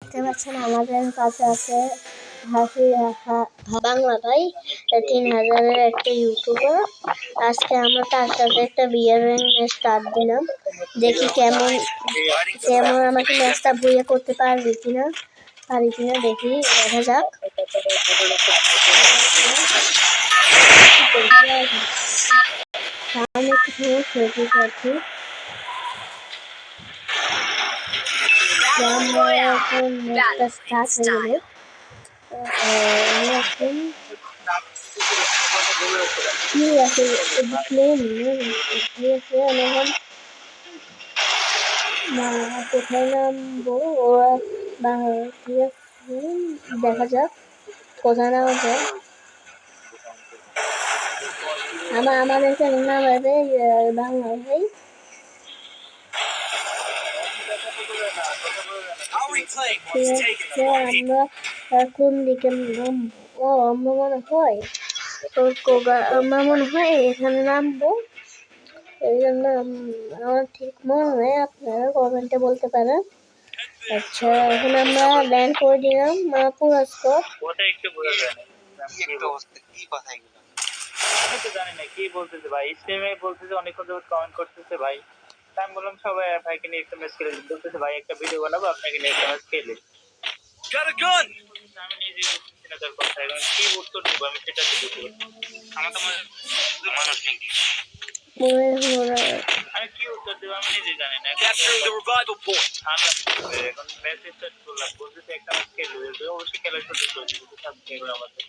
দেখতে পাচ্ছেন আমাদের কাছে আছে বাংলা ভাই 3000-এর একটা ইউটিউবার। আজকে আমরা তার সাথে একটা বিয়ের ম্যাচ স্টার্ট দিলাম, দেখি কেমন কেমন আমাকে ম্যাচটা বইয়ে করতে পারি কিনা দেখি, দেখা যাক। সামনে একটু সমস্যা হয়েছে আর কি। আমরা এখন ম্যাচটা স্টার্ট হয়ে গেলে এখন কি আছে প্লেন কোথায় নামবো ওরা, ঠিক আছে দেখা যাক কোথায় নামা যায়। আমাদের চ্যানেল নাম আছে বাংলা ভাই। আমরা কোন দিকে নামবো? আমরা মনে হয় এখানে নামবো, এই জন্য আমার ঠিক মনে হয়, আপনারা কমেন্টে বলতে পারেন। আচ্ছা, এখন আমরা ল্যান্ড করে দিলাম পুরস্কার। আমি তো জানি না কি বলতেছে ভাই, স্টেমে বলতেছে অনেকক্ষণ যাবত কমেন্ট করতেছে ভাই। আমি বললাম সবাই ভাইকে নিয়ে একটা ম্যাচ খেলে বলতেছে ভাই একটা ভিডিও বানাবো আপনাকে নিয়ে একটা ম্যাচ খেলে। আমি নিজে বুঝতেছি না তার কথা, এখন কি উত্তর দেবো আমি সেটা বুঝতে পারছি। আমার তো মানুষ নাকি, আমি কি উত্তর দেবো আমি নিজে জানি না। এখন ম্যাচ স্টার্ট করলাম, বলতেছে একটা ম্যাচ খেলবে, অবশ্যই খেলার সুযোগ করে দিবে সাবস্ক্রাইবার আমাদের।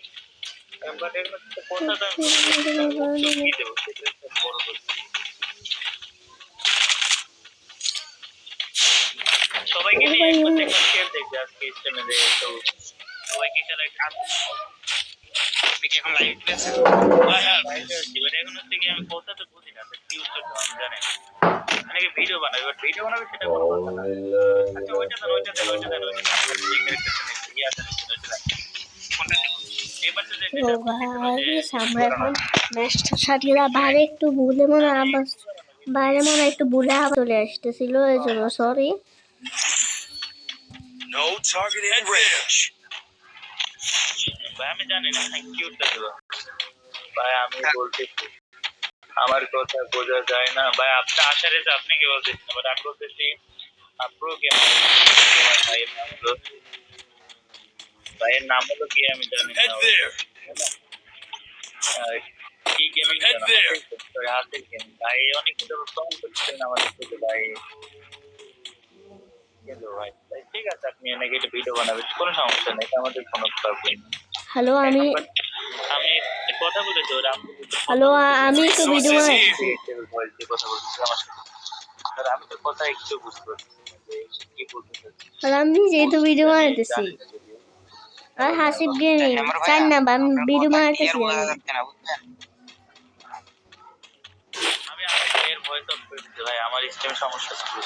সবাইকে নিয়ে প্রত্যেকটা শেয়ার দেখবে আজকে স্ট্রিমে যে, তো সবাইকে খেলায় আপনি কি এখন লাইভ আছেন? এখন হচ্ছে কি আমি কথা তো বুঝি না, কি উত্তর দেবো আমি জানি না। অনেকে ভিডিও বানাবে, বাট ভিডিও বানাবে সেটা কোনো কথা না। আচ্ছা ওইটা দেন আমরা এখন ম্যাচটা সারিয়ে বাইরে একটু ভুলে মনে আবার বাইরে মনে একটু ভুলে আবার চলে আসতেছিল, এই জন্য সরি। আমি জানি না কি উত্তর দেবো ভাই, আমি বলতেছি আমার কথা বোঝা যায় না ভাই, আপনি আসার এসে আপনি কি বলতেছেন, বাট আমি বলতেছি প্রো গেমার ভাইয়ের নাম হলো কি আমি জানি না, কি গেমিং হাতের গেম ভাই, অনেক কম করছেন আমাদের থেকে ভাই। ভাই ঠিক আছে আপনি এনেকে একটা ভিডিও বানাবেন, কোনো সমস্যা নেই, আমাদের কোনো প্রবলেম। হ্যালো, আমি কথা বলে তো হ্যালো আমি একটু ভিডিও বানাচ্ছি, কথা বলতেছি আমার সাথে, আমি তো কথা একটু বুঝতে পারছি কি বলতেছি। আমি যেহেতু ভিডিও বানাইতেছি আর হাসিব গেমিং চার নাম্বার আমি ভিডিও বানাইতেছি। আমি এর ভয়েস অফ করে দিতে ভাই, আমার স্টেম সমস্যা ছিল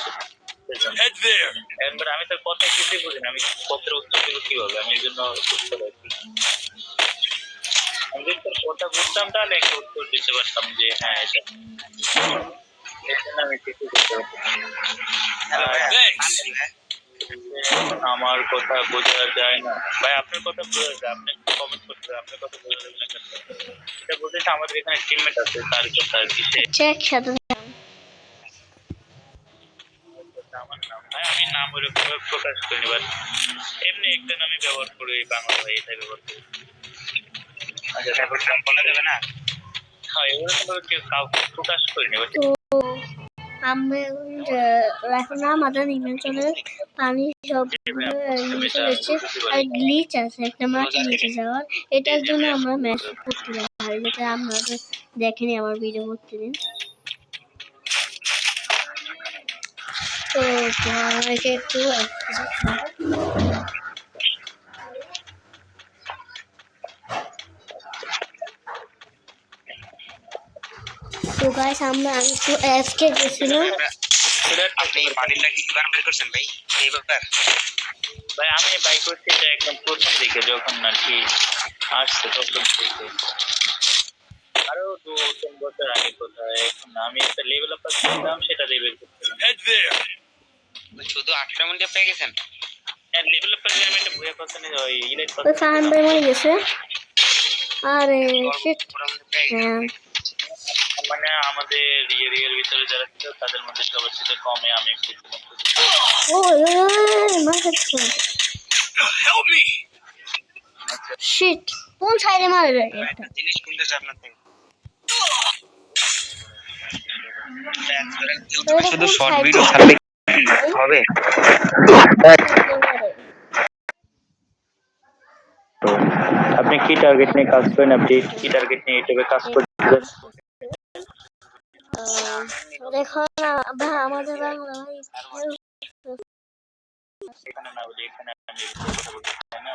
আমি তোর কথা কিছুই বুঝি না, আমি পত্রের উত্তর দিব কিভাবে, আমি এই জন্য বুঝতে পারছি। আমি যদি তোর কথা বুঝতাম তাহলে একটা উত্তর দিতে পারতাম যে হ্যাঁ এটা, আমি কিছু করতে আমার কথা বোঝা যায় না ভাই, আপনার কথা বোঝা যায়, আপনি কমেন্ট করতে আপনার কথা বোঝা যাবে না, এটা বলতেছে আমাদের এখানে টিমমেট আছে তার কথা আর কি, আমার নাম ভাই আমি নাম ওরকম প্রকাশ করিনি, বাট এমনি একটা নামই ব্যবহার করি বাংলা ভাই, এটা ব্যবহার করি। আচ্ছা তারপর নাম বলা যাবে না, হ্যাঁ এরকম ভাবে কেউ কাউকে প্রকাশ করিনি। এখন আমাদের নিম্নাঞ্চলে পানি সব নিচে যাচ্ছে আর গ্লিচ আছে একটা মাটি নিচে যাওয়ার, এটার জন্য আমরা ম্যাচ করতে পারি, যেটা আপনারা দেখেনি আমার ভিডিও করতে দিন। তো আমাকে একটু তো গাইস আমি একটু এফকে গেছিলাম। আপনি পানিটা কি বার বের করছেন ভাই এই ব্যাপার? ভাই আমি বাইক করছি এটা একদম প্রথম দিকে যখন আর কি আসছে তখন থেকে, আরো 2-3 বছর আগে কোথায়, এখন আমি একটা লেভেল আপ করছিলাম সেটা দিয়ে বের করছিলাম। শুধু 8টা মিনিটে পেয়ে গেছেন? হ্যাঁ লেভেল আপ করতে নেই ওই ইলেট ওই করতে ফাহান ভাই মরে গেছে। আরে শিট। হ্যাঁ মানে আমাদের এরিয়ার ভিতরে যারা ছিল তাদের মধ্যে সবার সাথে কমে আমি একটু ও মার খাচ্ছে। শিট কোন সাইডে মারে রে এটা? জিনিস কিনতে চান না ইউটিউবে শুধু শর্ট ভিডিও ছাড়লে হবে। আপনি কি টার্গেট নিয়ে কাজ করেন? আপনি কি টার্গেট নিয়ে ইউটিউবে কাজ করছেন? দেখুন আমাদের বাংলা ভাই এখানে না বলি এখানে আমি কথা বলতে চাই না।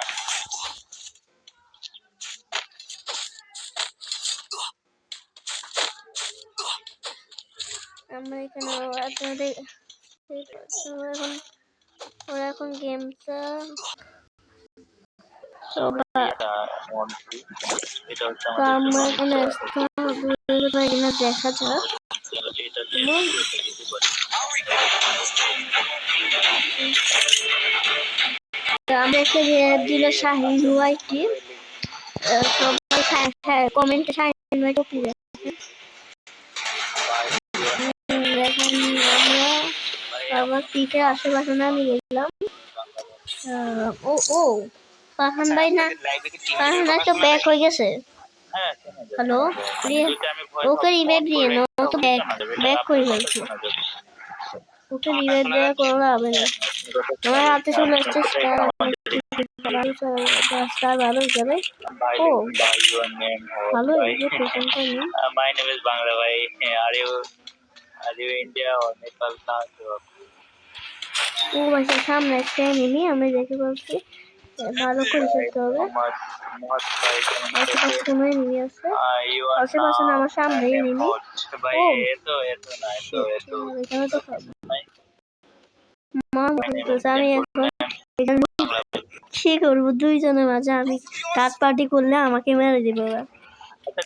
আমরা এখানে আপনাদের এখন ওরা এখন গেমটা এটা হচ্ছে তো আমরা এখানে এখানে দেখা যাক। আমরা একটা দিল শাহিন রুয়াইটি সবাই কমেন্টে শাহিন রুয়াই টপি এখন আমরা আমার পিঠে আশেপাশে নামিয়ে গেলাম। ও ও ফারহান ভাই না, ফারহান ভাই তো ব্যাক হয়ে গেছে। হ্যালো ওকে রিভাইভ দিয়ে না, ও তো ব্যাক করে ফেলছে। ওকে রিভাইভ দেওয়া করা হবে না। আমার হাতে চলে আসছে স্টার ভালো যাবে। ও ভালো মাই নেম ইজ বাংলা ভাই। Are you India or Nepal? ও ভাই সামনে একটা এনিমি আমি দেখতে পাচ্ছি, ভালো করে খেলতে হবে। আশেপাশে কোনো এনিমি আছে? আশেপাশে না, আমার সামনে এনিমি। ও এখানে তো আমি এখন কি করবো? দুইজনের মাঝে আমি থার্ড পার্টি করলে আমাকে মেরে দিবে ওরা।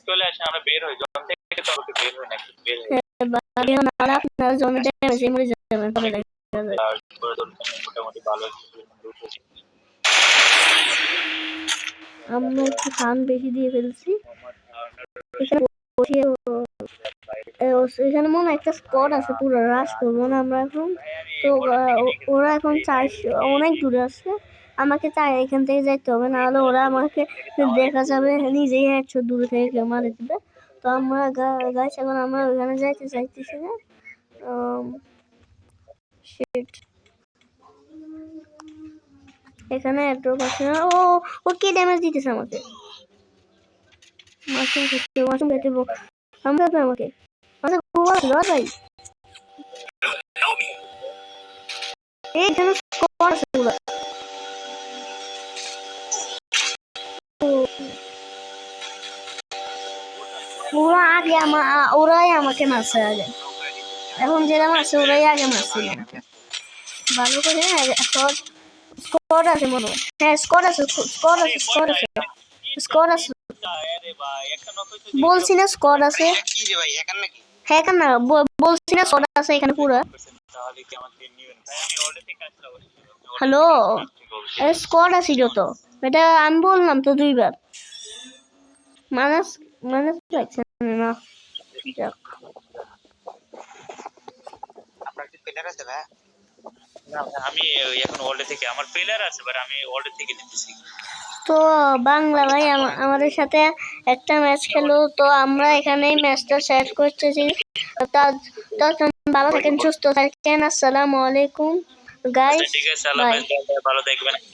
চলে আসে আমরা বের হই জন থেকে, তো বের হই না বের হই আপনারা জনে ড্যামেজ মরে যাবেন তবে মোটামুটি ভালো আমরা একটু ফান বেশি দিয়ে ফেলছি। এখানে মনে হয় একটা স্পট আছে, পুরো রাশ করবো না আমরা এখন। তো ওরা এখন অনেক দূরে আছে, আমাকে চাই এখান থেকে যাইতে হবে, নাহলে ওরা আমাকে দেখা যাবে নিজেই 100 দূরে থেকে কেউ মারে দিবে। তো আমরা গাইস এখন আমরা ওখানে যাইতে চাইতেছি না। এখানে এত পাচ্ছে না। ও কি ড্যামেজ দিতেছে আমাকে? মাশরুম খেতে আমরা তো আমাকে ভাই এখানে স্কোর আছে পুরো। ওরা আগে ওরাই আমাকে মারছে আগে, এখন যেটা মারছে ওরাই আগে মারছে ভালো করে। স্কোর আছে মনে হয়, হ্যাঁ স্কোর আছে বলছি না স্কোর আছে। হ্যাঁ কেন বলছি না স্কোর আছে এখানে পুরো। হ্যালো স্কোর আছে তো, এটা আমি বললাম তো 2 বার। মানাস লাগছে না। আপনার কি প্লেয়ার আছে ভাই? আমি এখন ওয়ার্ল্ড থেকে আমার প্লেয়ার আছে, বাট আমি ওয়ার্ল্ড থেকে নিতেছি। তো বাংলা ভাই আমাদের সাথে একটা ম্যাচ খেলো, তো আমরা এখানেই ম্যাচটা শেষ করতেছি। ভালো থাকেন, সুস্থ থাকেন, আসসালামু আলাইকুম গাইস, ঠিক আছে, ভালো থাকবেন।